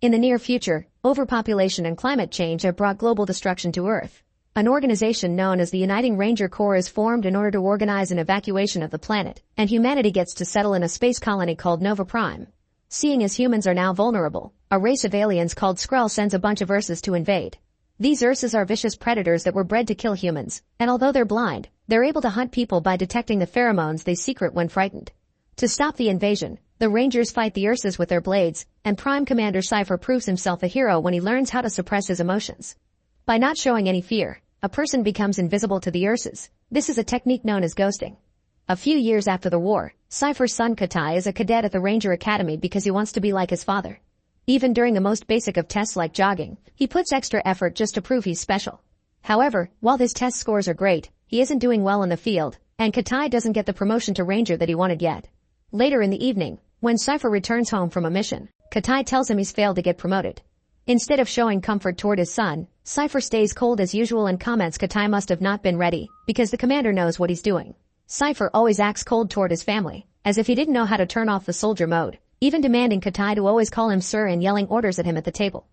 In the near future, overpopulation and climate change have brought global destruction to Earth. An organization known as the Uniting Ranger Corps is formed in order to organize an evacuation of the planet, and humanity gets to settle in a space colony called Nova Prime. Seeing as humans are now vulnerable, a race of aliens called Skrull sends a bunch of Ursas to invade. These Ursas are vicious predators that were bred to kill humans, and although they're blind, they're able to hunt people by detecting the pheromones they secrete when frightened. To stop the invasion, the Rangers fight the Ursas with their blades, and Prime Commander Cypher proves himself a hero when he learns how to suppress his emotions. By not showing any fear, a person becomes invisible to the Ursas. This is a technique known as ghosting. A few years after the war, Cypher's son Katai is a cadet at the Ranger Academy because he wants to be like his father. Even during the most basic of tests like jogging, he puts extra effort just to prove he's special. However, while his test scores are great, he isn't doing well in the field, and Katai doesn't get the promotion to Ranger that he wanted yet. Later in the evening, when Cypher returns home from a mission, Katai tells him he's failed to get promoted. Instead of showing comfort toward his son, Cypher stays cold as usual and comments Katai must have not been ready, because the commander knows what he's doing. Cypher always acts cold toward his family, as if he didn't know how to turn off the soldier mode, even demanding Katai to always call him sir and yelling orders at him at the table.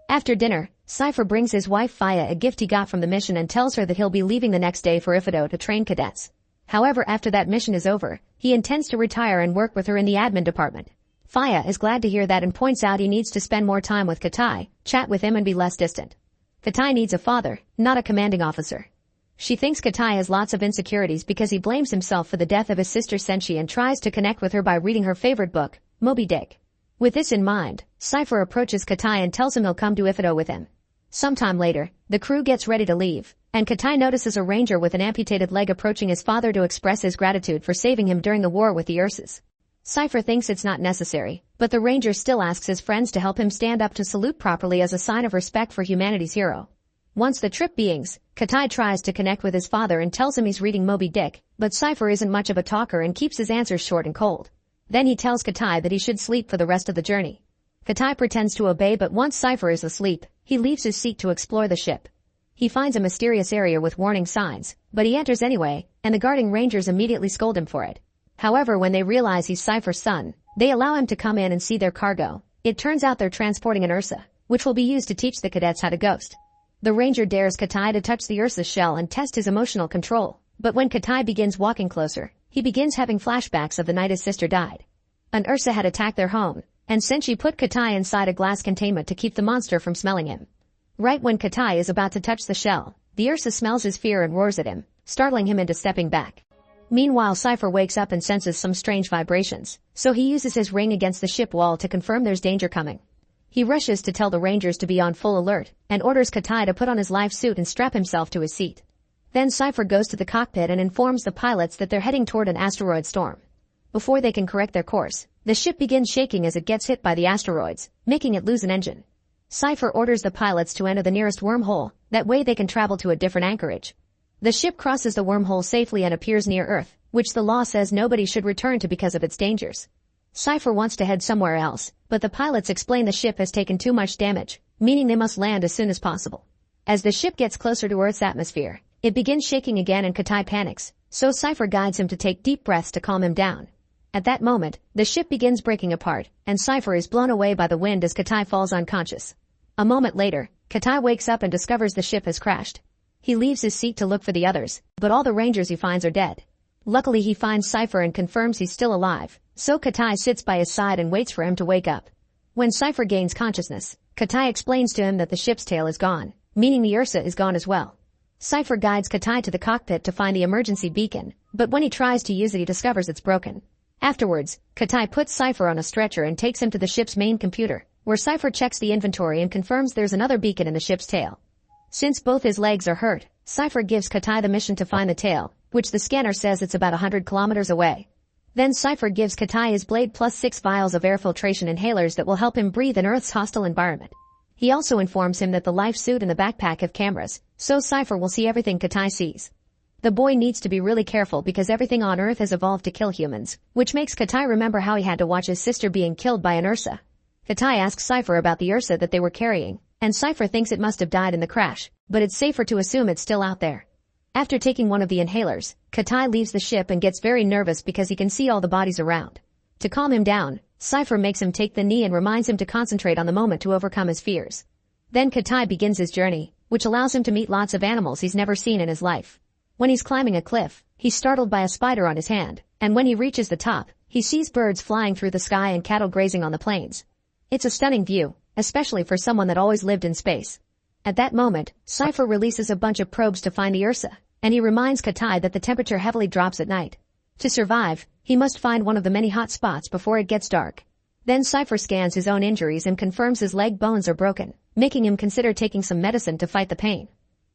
After dinner, Cypher brings his wife Faya a gift he got from the mission and tells her that he'll be leaving the next day for Ifido to train cadets. However, after that mission is over, he intends to retire and work with her in the admin department. Faya is glad to hear that and points out he needs to spend more time with Katai, chat with him and be less distant. Katai needs a father, not a commanding officer. She thinks Katai has lots of insecurities because he blames himself for the death of his sister Senshi and tries to connect with her by reading her favorite book, Moby Dick. With this in mind, Cypher approaches Katai and tells him he'll come to Ifido with him. Sometime later, the crew gets ready to leave, and Katai notices a ranger with an amputated leg approaching his father to express his gratitude for saving him during the war with the Ursas. Cypher thinks it's not necessary, but the ranger still asks his friends to help him stand up to salute properly as a sign of respect for humanity's hero. Once the trip begins, Katai tries to connect with his father and tells him he's reading Moby Dick, but Cypher isn't much of a talker and keeps his answers short and cold. Then he tells Katai that he should sleep for the rest of the journey. Katai pretends to obey, but once Cypher is asleep, he leaves his seat to explore the ship. He finds a mysterious area with warning signs, but he enters anyway, and the guarding rangers immediately scold him for it. However, when they realize he's Cypher's son, they allow him to come in and see their cargo. It turns out they're transporting an Ursa, which will be used to teach the cadets how to ghost. The ranger dares Katai to touch the Ursa's shell and test his emotional control, but when Katai begins walking closer, he begins having flashbacks of the night his sister died. An Ursa had attacked their home, and Senshi put Katai inside a glass containment to keep the monster from smelling him. Right when Katai is about to touch the shell, the Ursa smells his fear and roars at him, startling him into stepping back. Meanwhile, Cypher wakes up and senses some strange vibrations, so he uses his ring against the ship wall to confirm there's danger coming. He rushes to tell the rangers to be on full alert, and orders Katai to put on his life suit and strap himself to his seat. Then Cypher goes to the cockpit and informs the pilots that they're heading toward an asteroid storm. Before they can correct their course, the ship begins shaking as it gets hit by the asteroids, making it lose an engine. Cypher orders the pilots to enter the nearest wormhole, that way they can travel to a different anchorage. The ship crosses the wormhole safely and appears near Earth, which the law says nobody should return to because of its dangers. Cypher wants to head somewhere else, but the pilots explain the ship has taken too much damage, meaning they must land as soon as possible. As the ship gets closer to Earth's atmosphere, it begins shaking again and Katai panics, so Cypher guides him to take deep breaths to calm him down. At that moment, the ship begins breaking apart, and Cypher is blown away by the wind as Katai falls unconscious. A moment later, Katai wakes up and discovers the ship has crashed. He leaves his seat to look for the others, but all the rangers he finds are dead. Luckily he finds Cypher and confirms he's still alive, so Katai sits by his side and waits for him to wake up. When Cypher gains consciousness, Katai explains to him that the ship's tail is gone, meaning the Ursa is gone as well. Cypher guides Katai to the cockpit to find the emergency beacon, but when he tries to use it he discovers it's broken. Afterwards, Katai puts Cypher on a stretcher and takes him to the ship's main computer, where Cypher checks the inventory and confirms there's another beacon in the ship's tail. Since both his legs are hurt, Cypher gives Katai the mission to find the tail, which the scanner says it's about 100 kilometers away. Then Cypher gives Katai his blade plus 6 vials of air filtration inhalers that will help him breathe in Earth's hostile environment. He also informs him that the life suit and the backpack have cameras, so Cypher will see everything Katai sees. The boy needs to be really careful because everything on Earth has evolved to kill humans, which makes Katai remember how he had to watch his sister being killed by an Ursa. Katai asks Cypher about the Ursa that they were carrying, and Cypher thinks it must have died in the crash, but it's safer to assume it's still out there. After taking one of the inhalers, Katai leaves the ship and gets very nervous because he can see all the bodies around. To calm him down, Cypher makes him take the knee and reminds him to concentrate on the moment to overcome his fears. Then Katai begins his journey, which allows him to meet lots of animals he's never seen in his life. When he's climbing a cliff, he's startled by a spider on his hand, and when he reaches the top, he sees birds flying through the sky and cattle grazing on the plains. It's a stunning view, especially for someone that always lived in space. At that moment, Cypher releases a bunch of probes to find the Ursa, and he reminds Katai that the temperature heavily drops at night. To survive, he must find one of the many hot spots before it gets dark. Then Cypher scans his own injuries and confirms his leg bones are broken, making him consider taking some medicine to fight the pain.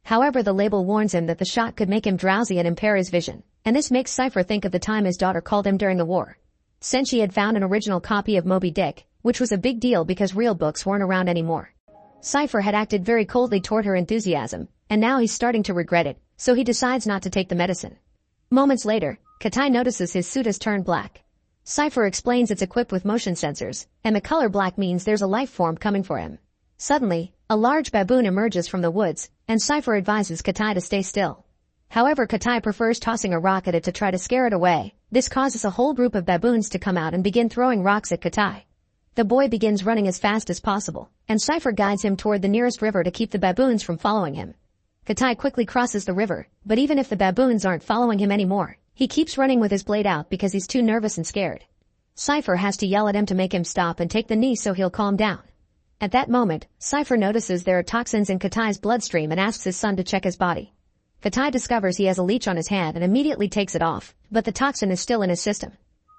However, the label warns him that the shot could make him drowsy and impair his vision, and this makes Cypher think of the time his daughter called him during the war. Senshi had found an original copy of Moby Dick, which was a big deal because real books weren't around anymore. Cypher had acted very coldly toward her enthusiasm, and now he's starting to regret it, so he decides not to take the medicine. Moments later, Katai notices his suit has turned black. Cypher explains it's equipped with motion sensors, and the color black means there's a life form coming for him. Suddenly, a large baboon emerges from the woods, and Cypher advises Katai to stay still. However, Katai prefers tossing a rock at it to try to scare it away. This causes a whole group of baboons to come out and begin throwing rocks at Katai. The boy begins running as fast as possible, and Cypher guides him toward the nearest river to keep the baboons from following him. Katai quickly crosses the river, but even if the baboons aren't following him anymore, he keeps running with his blade out because he's too nervous and scared. Cypher has to yell at him to make him stop and take the knee so he'll calm down. At that moment, Cypher notices there are toxins in Katai's bloodstream and asks his son to check his body. Katai discovers he has a leech on his hand and immediately takes it off, but the toxin is still in his system.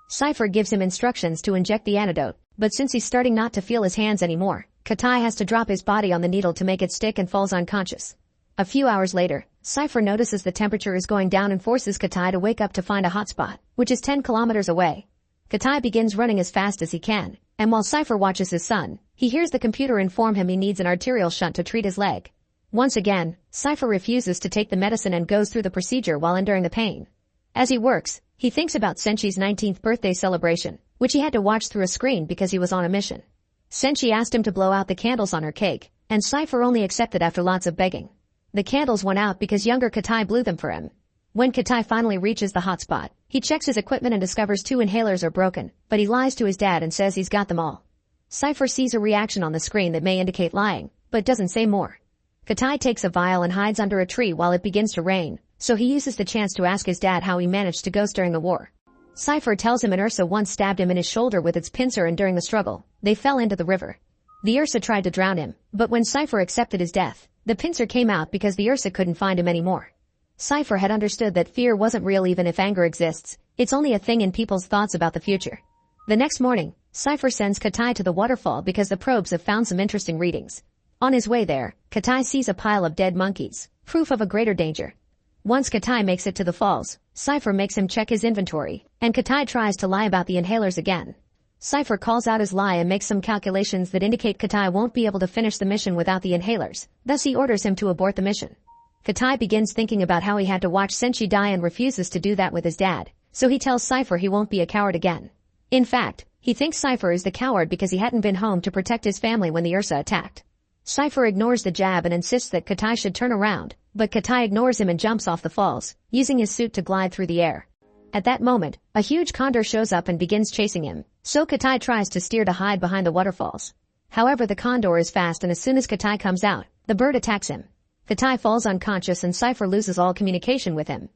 Cypher gives him instructions to inject the antidote, but since he's starting not to feel his hands anymore, Katai has to drop his body on the needle to make it stick and falls unconscious. A few hours later, Cypher notices the temperature is going down and forces Katai to wake up to find a hotspot, which is 10 kilometers away. Katai begins running as fast as he can, and while Cypher watches his son, he hears the computer inform him he needs an arterial shunt to treat his leg. Once again, Cypher refuses to take the medicine and goes through the procedure while enduring the pain. As he works, he thinks about Senshi's 19th birthday celebration, which he had to watch through a screen because he was on a mission. Senshi asked him to blow out the candles on her cake, and Cypher only accepted after lots of begging. The candles went out because younger Katai blew them for him. When Katai finally reaches the hotspot, he checks his equipment and discovers 2 inhalers are broken, but he lies to his dad and says he's got them all. Cypher sees a reaction on the screen that may indicate lying, but doesn't say more. Katai takes a vial and hides under a tree while it begins to rain, so he uses the chance to ask his dad how he managed to ghost during the war. Cypher tells him an Ursa once stabbed him in his shoulder with its pincer and during the struggle, they fell into the river. The Ursa tried to drown him, but when Cypher accepted his death, the pincer came out because the Ursa couldn't find him anymore. Cypher had understood that fear wasn't real even if anger exists, it's only a thing in people's thoughts about the future. The next morning, Cypher sends Katai to the waterfall because the probes have found some interesting readings. On his way there, Katai sees a pile of dead monkeys, proof of a greater danger. Once Katai makes it to the falls, Cypher makes him check his inventory, and Katai tries to lie about the inhalers again. Cypher calls out his lie and makes some calculations that indicate Katai won't be able to finish the mission without the inhalers, thus he orders him to abort the mission. Katai begins thinking about how he had to watch Senshi die and refuses to do that with his dad, so he tells Cypher he won't be a coward again. In fact, he thinks Cypher is the coward because he hadn't been home to protect his family when the Ursa attacked. Cypher ignores the jab and insists that Katai should turn around, but Katai ignores him and jumps off the falls, using his suit to glide through the air. At that moment, a huge condor shows up and begins chasing him, so Katai tries to steer to hide behind the waterfalls. However, the condor is fast and as soon as Katai comes out, the bird attacks him. Katai falls unconscious and Cypher loses all communication with him.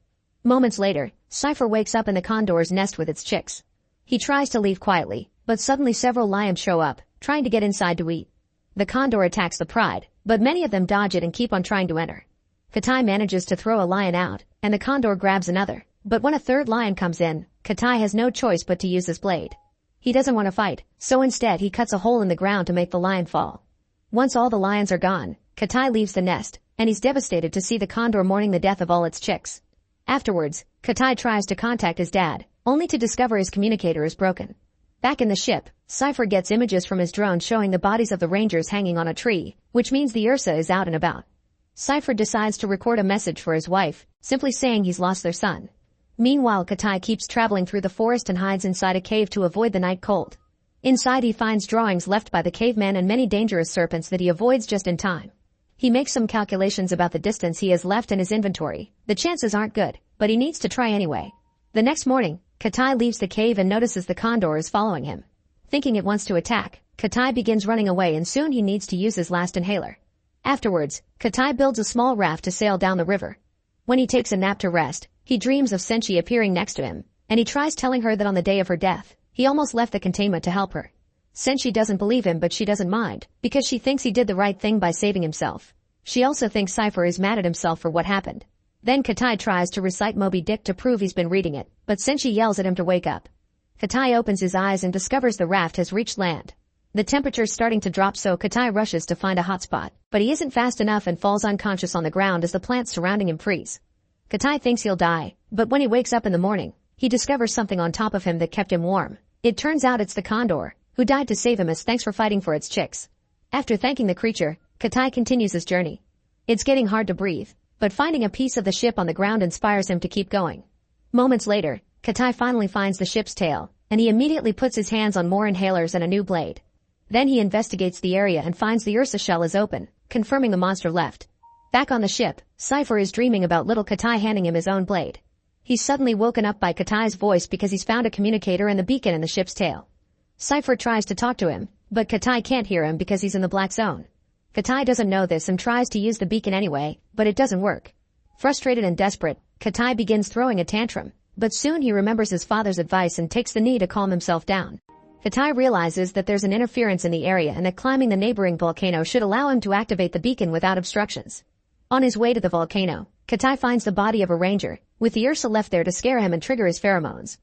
Moments later, Cypher wakes up in the condor's nest with its chicks. He tries to leave quietly, but suddenly several lions show up, trying to get inside to eat. The condor attacks the pride, but many of them dodge it and keep on trying to enter. Katai manages to throw a lion out, and the condor grabs another, but when a third lion comes in, Katai has no choice but to use his blade. He doesn't want to fight, so instead he cuts a hole in the ground to make the lion fall. Once all the lions are gone, Katai leaves the nest, and he's devastated to see the condor mourning the death of all its chicks. Afterwards, Katai tries to contact his dad, only to discover his communicator is broken. Back in the ship, Cypher gets images from his drone showing the bodies of the rangers hanging on a tree, which means the Ursa is out and about. Cypher decides to record a message for his wife, simply saying he's lost their son. Meanwhile, Katai keeps traveling through the forest and hides inside a cave to avoid the night cold. Inside he finds drawings left by the caveman and many dangerous serpents that he avoids just in time. He makes some calculations about the distance he has left in his inventory. The chances aren't good, but he needs to try anyway. The next morning, Katai leaves the cave and notices the condor is following him. Thinking it wants to attack, Katai begins running away and soon he needs to use his last inhaler. Afterwards, Katai builds a small raft to sail down the river. When he takes a nap to rest, he dreams of Senshi appearing next to him, and he tries telling her that on the day of her death, he almost left the containment to help her. Senshi doesn't believe him but she doesn't mind, because she thinks he did the right thing by saving himself. She also thinks Cypher is mad at himself for what happened. Then Katai tries to recite Moby Dick to prove he's been reading it, but Senshi yells at him to wake up. Katai opens his eyes and discovers the raft has reached land. The temperature's starting to drop so Katai rushes to find a hot spot, but he isn't fast enough and falls unconscious on the ground as the plants surrounding him freeze. Katai thinks he'll die, but when he wakes up in the morning, he discovers something on top of him that kept him warm. It turns out it's the condor, who died to save him as thanks for fighting for its chicks. After thanking the creature, Katai continues his journey. It's getting hard to breathe, but finding a piece of the ship on the ground inspires him to keep going. Moments later, Katai finally finds the ship's tail, and he immediately puts his hands on more inhalers and a new blade. Then he investigates the area and finds the Ursa shell is open, confirming the monster left. Back on the ship, Cypher is dreaming about little Katai handing him his own blade. He's suddenly woken up by Katai's voice because he's found a communicator and the beacon in the ship's tail. Cypher tries to talk to him, but Katai can't hear him because he's in the black zone. Katai doesn't know this and tries to use the beacon anyway, but it doesn't work. Frustrated and desperate, Katai begins throwing a tantrum, but soon he remembers his father's advice and takes the knee to calm himself down. Katai realizes that there's an interference in the area and that climbing the neighboring volcano should allow him to activate the beacon without obstructions. On his way to the volcano, Katai finds the body of a ranger, with the Ursa left there to scare him and trigger his pheromones.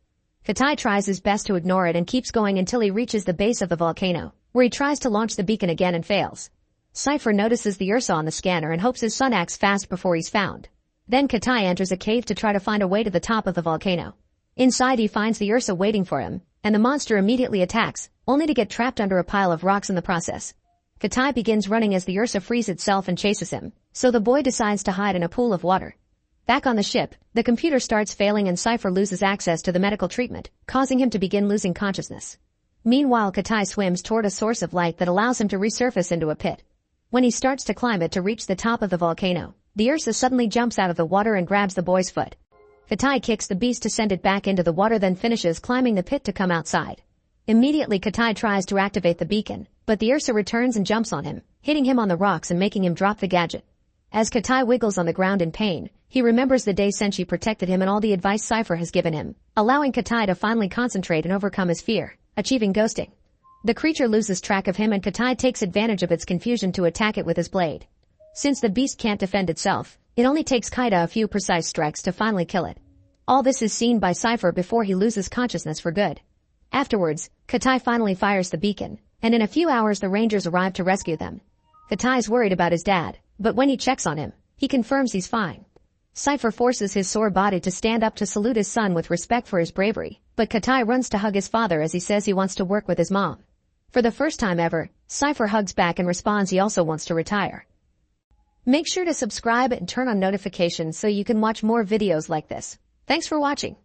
Katai tries his best to ignore it and keeps going until he reaches the base of the volcano, where he tries to launch the beacon again and fails. Cypher notices the Ursa on the scanner and hopes his son acts fast before he's found. Then Katai enters a cave to try to find a way to the top of the volcano. Inside he finds the Ursa waiting for him, and the monster immediately attacks, only to get trapped under a pile of rocks in the process. Katai begins running as the Ursa frees itself and chases him, so the boy decides to hide in a pool of water. Back on the ship, the computer starts failing and Cypher loses access to the medical treatment, causing him to begin losing consciousness. Meanwhile, Katai swims toward a source of light that allows him to resurface into a pit. When he starts to climb it to reach the top of the volcano, the Ursa suddenly jumps out of the water and grabs the boy's foot. Katai kicks the beast to send it back into the water, then finishes climbing the pit to come outside. Immediately Katai tries to activate the beacon, but the Ursa returns and jumps on him, hitting him on the rocks and making him drop the gadget. As Katai wiggles on the ground in pain, he remembers the day Senshi protected him and all the advice Cypher has given him, allowing Katai to finally concentrate and overcome his fear, achieving ghosting. The creature loses track of him and Katai takes advantage of its confusion to attack it with his blade. Since the beast can't defend itself, it only takes Kaida a few precise strikes to finally kill it. All this is seen by Cypher before he loses consciousness for good. Afterwards, Katai finally fires the beacon, and in a few hours the Rangers arrive to rescue them. Katai's worried about his dad, but when he checks on him, he confirms he's fine. Cypher forces his sore body to stand up to salute his son with respect for his bravery, but Katai runs to hug his father as he says he wants to work with his mom. For the first time ever, Cypher hugs back and responds he also wants to retire. Make sure to subscribe and turn on notifications so you can watch more videos like this. Thanks for watching.